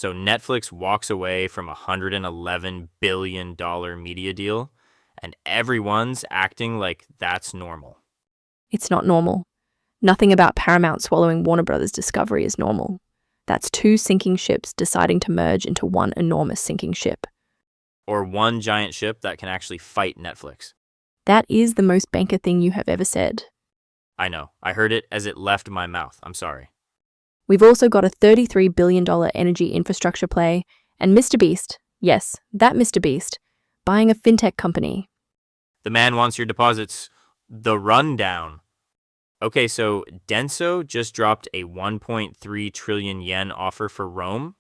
So Netflix walks away from a $111 billion media deal, and everyone's acting like that's normal. It's not normal. Nothing about Paramount swallowing Warner Brothers Discovery is normal. That's two sinking ships deciding to merge into one enormous sinking ship. Or one giant ship that can actually fight Netflix. That is the most banker thing you have ever said. I know. I heard it as it left my mouth. I'm sorry. We've also got a $33 billion energy infrastructure play, and Mr. Beast, yes, that Mr. Beast, buying a fintech company. The man wants your deposits. The rundown. Okay, so Denso just dropped a 1.3 trillion yen offer for Rohm.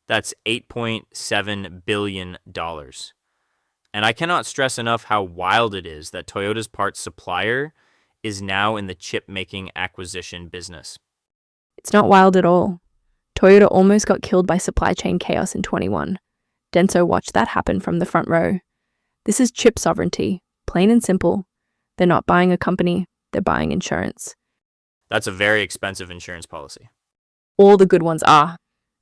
That's $8.7 billion. And I cannot stress enough how wild it is that Toyota's parts supplier is now in the chip-making acquisition business. It's not wild at all. Toyota almost got killed by supply chain chaos in 21. Denso watched that happen from the front row. This is chip sovereignty, plain and simple. They're not buying a company, they're buying insurance. That's a very expensive insurance policy. All the good ones are.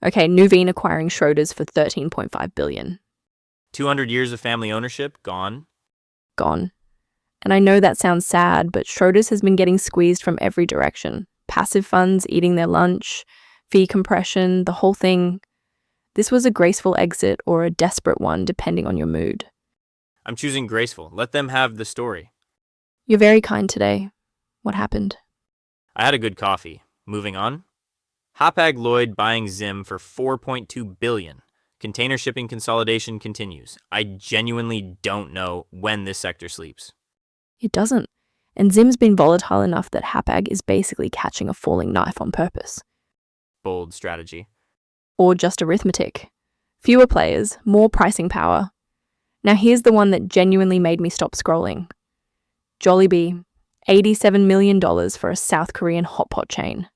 Okay, Nuveen acquiring Schroders for $13.5 billion. 200 years of family ownership, gone. Gone. And I know that sounds sad, but Schroders has been getting squeezed from every direction. Passive funds eating their lunch, fee compression, the whole thing. This was a graceful exit or a desperate one, depending on your mood. I'm choosing graceful. Let them have the story. You're very kind today. What happened? I had a good coffee. Moving on. Hapag-Lloyd buying Zim for $4.2 billion. Container shipping consolidation continues. I genuinely don't know when this sector sleeps. It doesn't. And Zim's been volatile enough that Hapag is basically catching a falling knife on purpose. Bold strategy. Or just arithmetic. Fewer players, more pricing power. Now here's the one that genuinely made me stop scrolling. Jollibee, $87 million for a South Korean hot pot chain.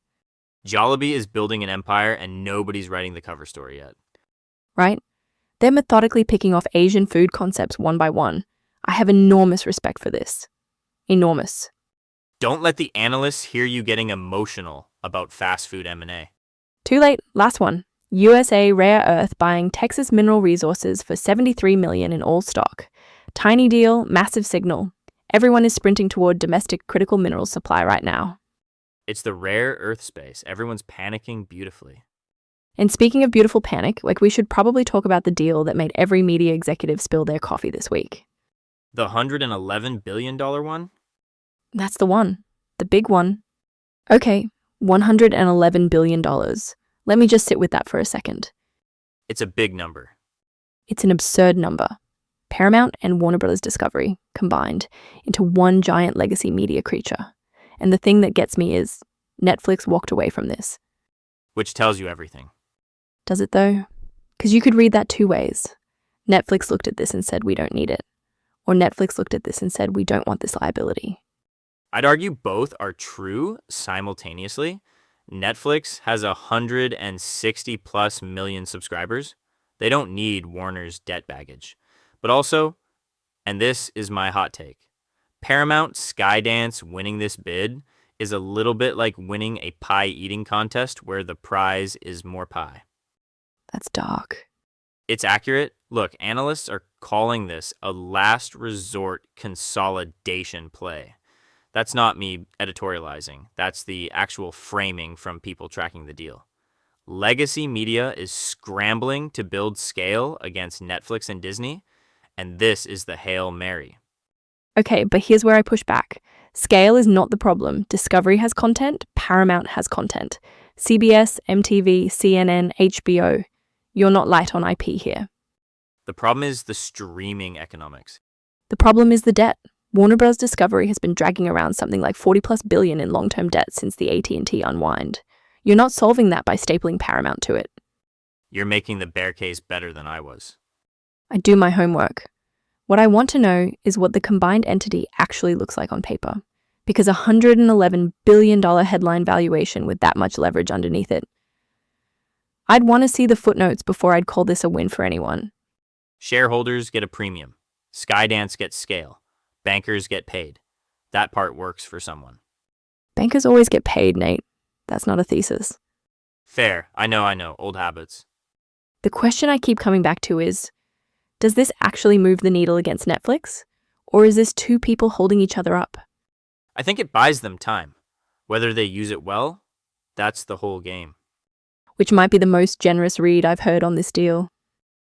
Jollibee is building an empire and nobody's writing the cover story yet. Right? They're methodically picking off Asian food concepts one by one. I have enormous respect for this. Enormous. Don't let the analysts hear you getting emotional about fast food M&A. Too late. Last one. USA Rare Earth buying Texas Mineral Resources for $73 million in all stock. Tiny deal, massive signal. Everyone is sprinting toward domestic critical mineral supply right now. It's the rare earth space. Everyone's panicking beautifully. And speaking of beautiful panic, we should probably talk about the deal that made every media executive spill their coffee this week. The $111 billion one? That's the one. The big one. Okay, $111 billion. Let me just sit with that for a second. It's a big number. It's an absurd number. Paramount and Warner Brothers Discovery combined into one giant legacy media creature. And the thing that gets me is Netflix walked away from this. Which tells you everything. Does it though? Because you could read that two ways. Netflix looked at this and said, we don't need it. Or Netflix looked at this and said, we don't want this liability. I'd argue both are true simultaneously. Netflix has 160 plus million subscribers. They don't need Warner's debt baggage. But also, and this is my hot take, Paramount Skydance winning this bid is a little bit like winning a pie eating contest where the prize is more pie. That's dark. It's accurate. Look, analysts are calling this a last resort consolidation play. That's not me editorializing. That's the actual framing from people tracking the deal. Legacy media is scrambling to build scale against Netflix and Disney, and this is the Hail Mary. Okay, but here's where I push back. Scale is not the problem. Discovery has content, Paramount has content. CBS, MTV, CNN, HBO. You're not light on IP here. The problem is the streaming economics. The problem is the debt. Warner Bros. Discovery has been dragging around something like 40 plus billion in long-term debt since the AT&T unwind. You're not solving that by stapling Paramount to it. You're making the bear case better than I was. I do my homework. What I want to know is what the combined entity actually looks like on paper. Because a $111 billion headline valuation with that much leverage underneath it. I'd want to see the footnotes before I'd call this a win for anyone. Shareholders get a premium. Skydance gets scale. Bankers get paid. That part works for someone. Bankers always get paid, Nate. That's not a thesis. Fair. I know. Old habits. The question I keep coming back to is, does this actually move the needle against Netflix? Or is this two people holding each other up? I think it buys them time. Whether they use it well, that's the whole game. Which might be the most generous read I've heard on this deal.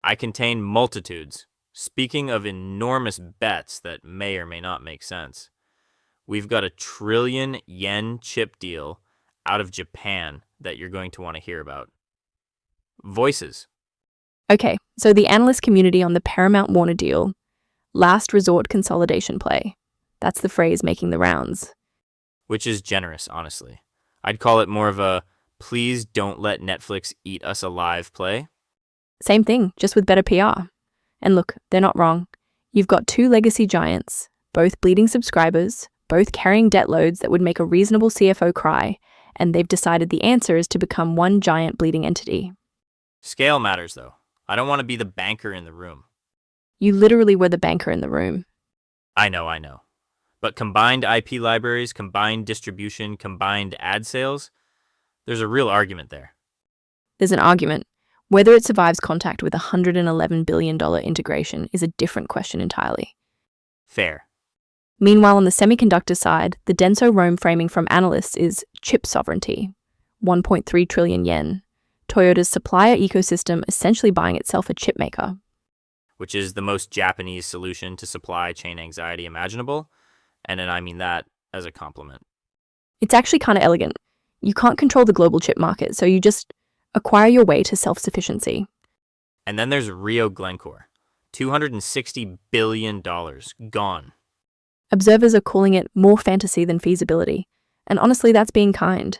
I contain multitudes. Speaking of enormous bets that may or may not make sense, we've got a yen trillion chip deal out of Japan that you're going to want to hear about. Voices. Okay, so the analyst community on the Paramount Warner deal, last resort consolidation play. That's the phrase making the rounds. Which is generous, honestly. I'd call it more of a please don't let Netflix eat us alive play. Same thing, just with better PR. And look, they're not wrong. You've got two legacy giants, both bleeding subscribers, both carrying debt loads that would make a reasonable CFO cry, and they've decided the answer is to become one giant bleeding entity. Scale matters, though. I don't want to be the banker in the room. You literally were the banker in the room. I know. But combined IP libraries, combined distribution, combined ad sales, there's a real argument there. There's an argument. Whether it survives contact with a $111 billion integration is a different question entirely. Fair. Meanwhile, on the semiconductor side, the Denso Rohm framing from analysts is chip sovereignty, 1.3 trillion yen. Toyota's supplier ecosystem essentially buying itself a chipmaker. Which is the most Japanese solution to supply chain anxiety imaginable, and I mean that as a compliment. It's actually kind of elegant. You can't control the global chip market, so you just acquire your way to self-sufficiency. And then there's Rio Glencore, $260 billion gone. Observers are calling it more fantasy than feasibility, and honestly, that's being kind.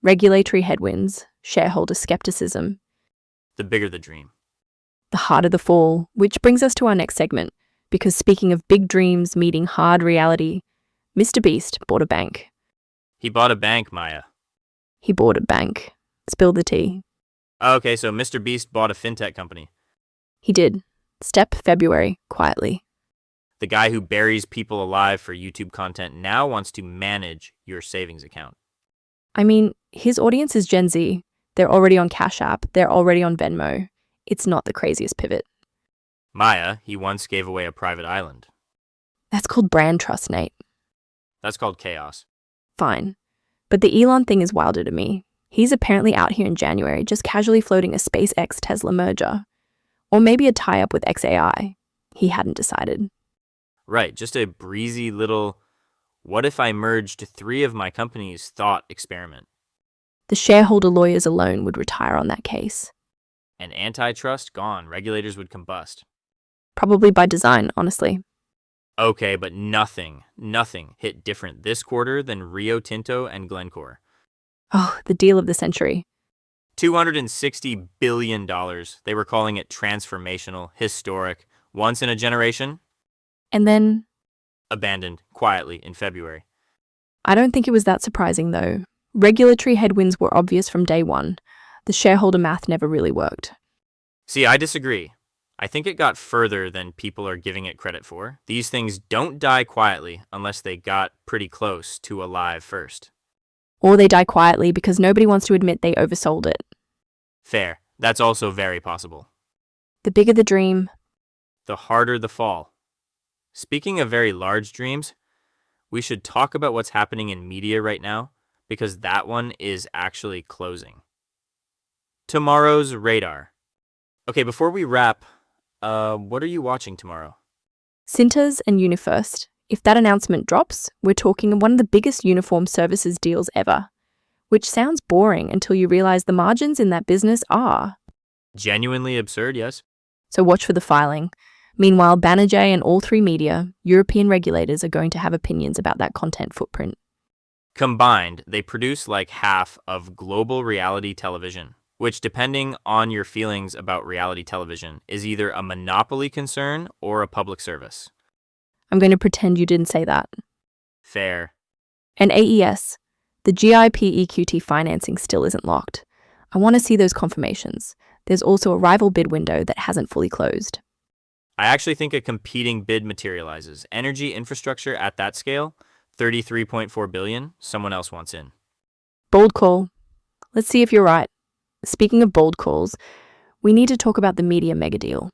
Regulatory headwinds, shareholder skepticism, The bigger the dream. the harder the fall, which brings us to our next segment, because speaking of big dreams meeting hard reality, Mr. Beast bought a bank. He bought a bank, Maya. He bought a bank. Spill the tea. Okay, so Mr. Beast bought a fintech company. He did. Step February, quietly. The guy who buries people alive for YouTube content now wants to manage your savings account. I mean, his audience is Gen Z. They're already on Cash App. They're already on Venmo. It's not the craziest pivot. Maya, he once gave away a private island. That's called brand trust, Nate. That's called chaos. Fine. But the Elon thing is wilder to me. He's apparently out here in January just casually floating a SpaceX-Tesla merger. Or maybe a tie-up with XAI. He hadn't decided. Right, just a breezy little, what if I merged three of my companies thought experiment. The shareholder lawyers alone would retire on that case. And antitrust gone, regulators would combust. Probably by design, honestly. Okay, but nothing hit different this quarter than Rio Tinto and Glencore. Oh, the deal of the century. $260 billion. They were calling it transformational, historic, once in a generation. And then, Abandoned quietly in February. I don't think it was that surprising though. Regulatory headwinds were obvious from day one. The shareholder math never really worked. See, I disagree. I think it got further than people are giving it credit for. These things don't die quietly unless they got pretty close to alive first. Or they die quietly because nobody wants to admit they oversold it. Fair. That's also very possible. The bigger the dream, The harder the fall. Speaking of very large dreams, we should talk about what's happening in media right now, because that one is actually closing. Tomorrow's radar. Okay, before we wrap, what are you watching tomorrow? Cintas and UniFirst. If that announcement drops, we're talking one of the biggest uniform services deals ever. Which sounds boring until you realize the margins in that business are. Genuinely absurd, yes? So watch for the filing. Meanwhile, Banerjee and all three media, European regulators are going to have opinions about that content footprint. Combined, they produce like half of global reality television, which, depending on your feelings about reality television, is either a monopoly concern or a public service. I'm going to pretend you didn't say that. Fair. And AES, the GIP EQT financing still isn't locked. I want to see those confirmations. There's also a rival bid window that hasn't fully closed. I actually think a competing bid materializes. Energy infrastructure at that scale, $33.4 billion, someone else wants in. Bold call. Let's see if you're right. Speaking of bold calls, we need to talk about the media mega deal.